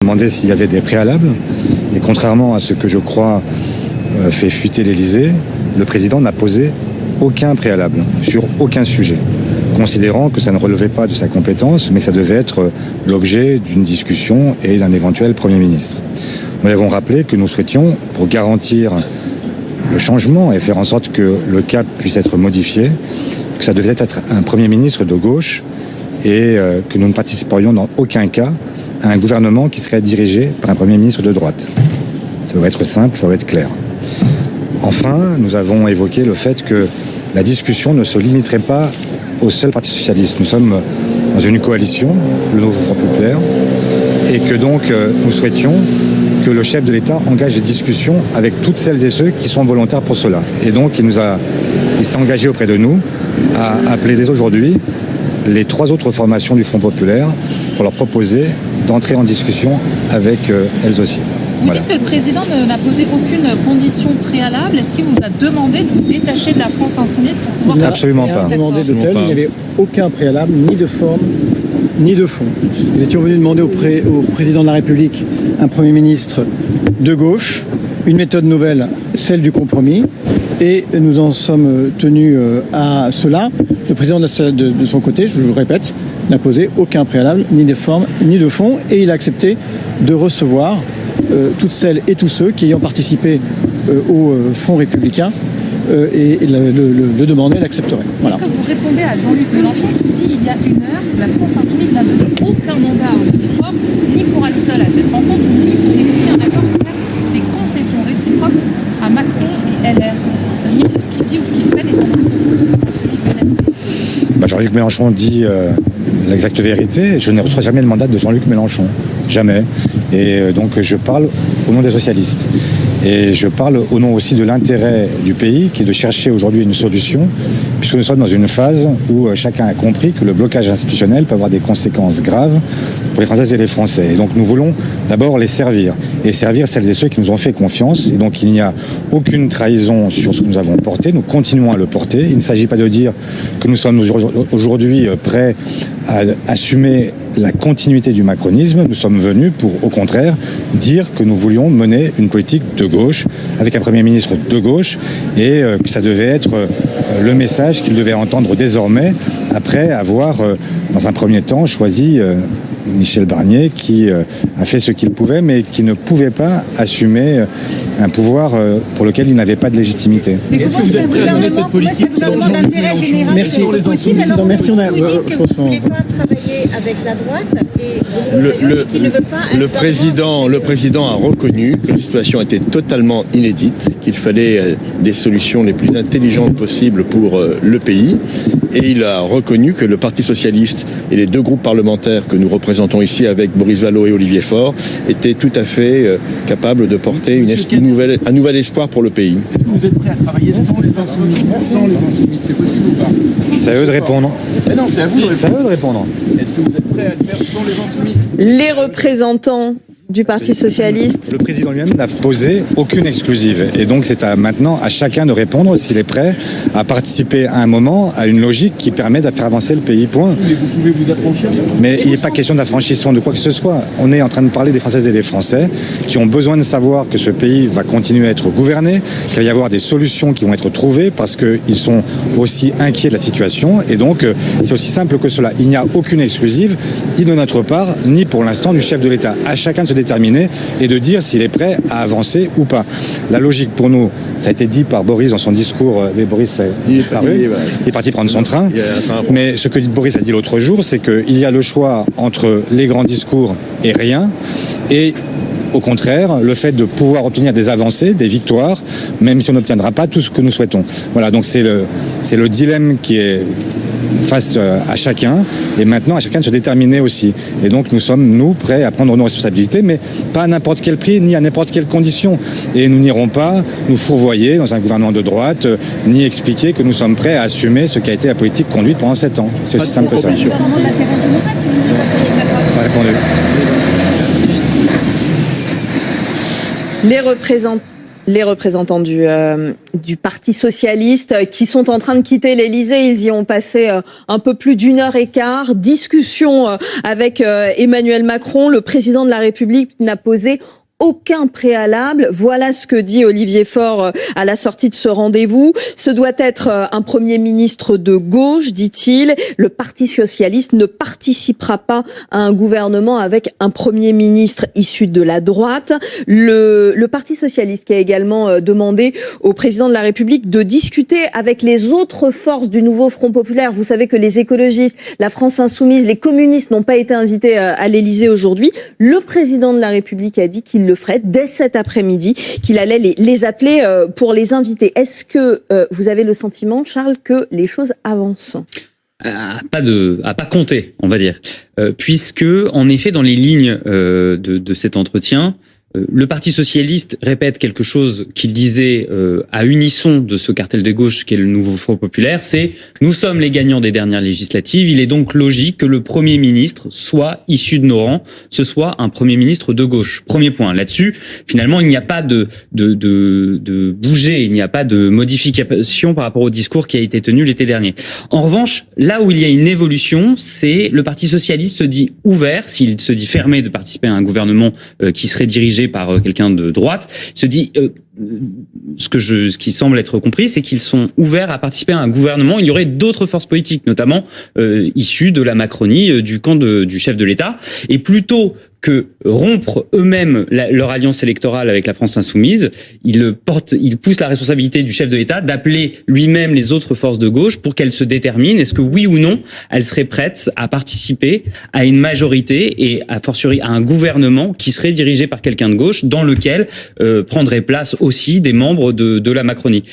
Demandé s'il y avait des préalables, et contrairement à ce que je crois fait fuiter l'Élysée, le président n'a posé aucun préalable sur aucun sujet, considérant que ça ne relevait pas de sa compétence, mais que ça devait être l'objet d'une discussion et d'un éventuel Premier ministre. Nous avons rappelé que nous souhaitions, pour garantir le changement et faire en sorte que le cap puisse être modifié, que ça devait être un Premier ministre de gauche et que nous ne participerions dans aucun cas à un gouvernement qui serait dirigé par un Premier ministre de droite. Ça doit être simple, ça doit être clair. Enfin, nous avons évoqué le fait que la discussion ne se limiterait pas au seul Parti socialiste. Nous sommes dans une coalition, le Nouveau Front Populaire, et que donc nous souhaitions que le chef de l'État engage des discussions avec toutes celles et ceux qui sont volontaires pour cela. Et donc il s'est engagé auprès de nous à appeler dès aujourd'hui les 3 autres formations du Front Populaire pour leur proposer d'entrer en discussion avec elles aussi. Vous dites que le président n'a posé aucune condition préalable. Est-ce qu'il vous a demandé de vous détacher de la France insoumise pour pouvoir... Absolument pas. Il n'y avait aucun préalable, ni de forme, ni de fond. Nous étions venus demander au président de la République un Premier ministre de gauche, une méthode nouvelle, celle du compromis, et nous en sommes tenus à cela. Le président de son côté, je vous le répète, n'a posé aucun préalable, ni de forme, ni de fond, et il a accepté de recevoir toutes celles et tous ceux qui ayant participé au Front républicain et le demander, l'accepterait. Voilà. Est-ce que vous répondez à Jean-Luc Mélenchon qui dit il y a une heure que la France insoumise n'a donné aucun mandat au Unifor, ni pour aller seul à cette rencontre, ni pour négocier un accord pour faire des concessions réciproques à Macron et LR. Ce qu'il dit ou s'il fait est Jean-Luc Mélenchon dit l'exacte vérité. Je ne reçois jamais le mandat de Jean-Luc Mélenchon. Jamais. Et donc je parle au nom des socialistes. Et je parle au nom aussi de l'intérêt du pays, qui est de chercher aujourd'hui une solution, puisque nous sommes dans une phase où chacun a compris que le blocage institutionnel peut avoir des conséquences graves pour les Françaises et les Français. Et donc nous voulons d'abord les servir, et servir celles et ceux qui nous ont fait confiance. Et donc il n'y a aucune trahison sur ce que nous avons porté, nous continuons à le porter. Il ne s'agit pas de dire que nous sommes aujourd'hui prêts à assumer la continuité du macronisme. Nous sommes venus pour, au contraire, dire que nous voulions mener une politique de gauche, avec un Premier ministre de gauche, et que ça devait être le message qu'il devait entendre désormais, après avoir, dans un premier temps, choisi Michel Barnier, qui a fait ce qu'il pouvait, mais qui ne pouvait pas assumer un pouvoir pour lequel il n'avait pas de légitimité. Mais est-ce que vous êtes prêt à mener cette politique sans Jean-Luc Mélenchon? Merci. Possible, alors merci. Vous dites que vous ne voulez pas travailler avec la droite et qu'il ne veut pas... Le président a reconnu que la situation était totalement inédite, qu'il fallait des solutions les plus intelligentes possibles pour le pays. Et il a reconnu que le Parti socialiste et les 2 groupes parlementaires que nous représentons ici avec Boris Vallaud et Olivier Faure étaient tout à fait capables de porter un nouvel espoir pour le pays. Est-ce que vous êtes prêt à travailler sans les insoumis? C'est possible ou pas? C'est à eux de répondre. Mais non, c'est à vous de répondre. C'est à eux de répondre. Est-ce que vous êtes prêt à le faire sans les insoumis? Les représentants du Parti socialiste. Le président lui-même n'a posé aucune exclusive. Et donc c'est maintenant à chacun de répondre s'il est prêt à participer à un moment à une logique qui permet de faire avancer le pays. Point. Mais vous pouvez vous affranchir. Mais il n'est pas question d'affranchissement de quoi que ce soit. On est en train de parler des Françaises et des Français qui ont besoin de savoir que ce pays va continuer à être gouverné, qu'il va y avoir des solutions qui vont être trouvées parce qu'ils sont aussi inquiets de la situation. Et donc c'est aussi simple que cela. Il n'y a aucune exclusive, ni de notre part, ni pour l'instant du chef de l'État. À chacun de se déterminer et de dire s'il est prêt à avancer ou pas. La logique pour nous, ça a été dit par Boris dans son discours, mais Boris il est parti prendre son train, mais ce que Boris a dit l'autre jour, c'est qu'il y a le choix entre les grands discours et rien, et au contraire, le fait de pouvoir obtenir des avancées, des victoires, même si on n'obtiendra pas tout ce que nous souhaitons. Voilà, donc c'est le dilemme qui est face à chacun, et maintenant à chacun de se déterminer aussi. Et donc nous sommes, prêts à prendre nos responsabilités, mais pas à n'importe quel prix, ni à n'importe quelle condition. Et nous n'irons pas nous fourvoyer dans un gouvernement de droite, ni expliquer que nous sommes prêts à assumer ce qui a été la politique conduite pendant 7 ans. C'est aussi simple que ça. Les représentants du Parti socialiste qui sont en train de quitter l'Élysée, ils y ont passé un peu plus d'1h15. Discussion avec Emmanuel Macron, le président de la République n'a posé aucun préalable. Voilà ce que dit Olivier Faure à la sortie de ce rendez-vous. Ce doit être un Premier ministre de gauche, dit-il. Le Parti socialiste ne participera pas à un gouvernement avec un Premier ministre issu de la droite. Le Parti socialiste qui a également demandé au président de la République de discuter avec les autres forces du nouveau Front populaire. Vous savez que les écologistes, la France insoumise, les communistes n'ont pas été invités à l'Élysée aujourd'hui. Le président de la République a dit qu'il le ferait dès cet après-midi, qu'il allait les appeler pour les inviter. Est-ce que vous avez le sentiment, Charles, que les choses avancent ? À pas compter, on va dire. Puisque, en effet, dans les lignes de cet entretien, le Parti socialiste répète quelque chose qu'il disait à unisson de ce cartel de gauche qui est le nouveau Front populaire, c'est « Nous sommes les gagnants des dernières législatives, il est donc logique que le Premier ministre soit issu de nos rangs, ce soit un Premier ministre de gauche ». Premier point. Là-dessus, finalement, il n'y a pas de bouger, il n'y a pas de modification par rapport au discours qui a été tenu l'été dernier. En revanche, là où il y a une évolution, c'est le Parti socialiste se dit ouvert, s'il se dit fermé de participer à un gouvernement qui serait dirigé par quelqu'un de droite, se dit ce qui semble être compris, c'est qu'ils sont ouverts à participer à un gouvernement. Il y aurait d'autres forces politiques, notamment issues de la Macronie, du camp du chef de l'État, et plutôt que rompre eux-mêmes leur alliance électorale avec la France insoumise, ils poussent la responsabilité du chef de l'État d'appeler lui-même les autres forces de gauche pour qu'elles se déterminent. Est-ce que oui ou non, elles seraient prêtes à participer à une majorité et a fortiori à un gouvernement qui serait dirigé par quelqu'un de gauche, dans lequel prendraient place aussi des membres de la Macronie.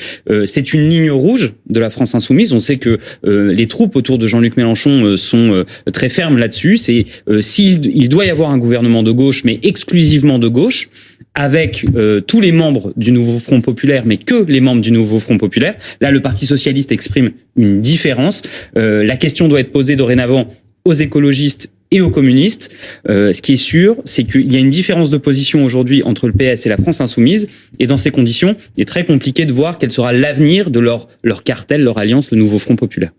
C'est une ligne rouge de la France insoumise. On sait que les troupes autour de Jean-Luc Mélenchon sont très fermes là-dessus. C'est s'il doit y avoir un gouvernement de gauche, mais exclusivement de gauche, avec tous les membres du nouveau Front populaire, mais que les membres du nouveau Front populaire. Là, le Parti socialiste exprime une différence. La question doit être posée dorénavant aux écologistes et aux communistes. Ce qui est sûr, c'est qu'il y a une différence de position aujourd'hui entre le PS et la France insoumise, et dans ces conditions, il est très compliqué de voir quel sera l'avenir de leur cartel, leur alliance, le nouveau Front populaire.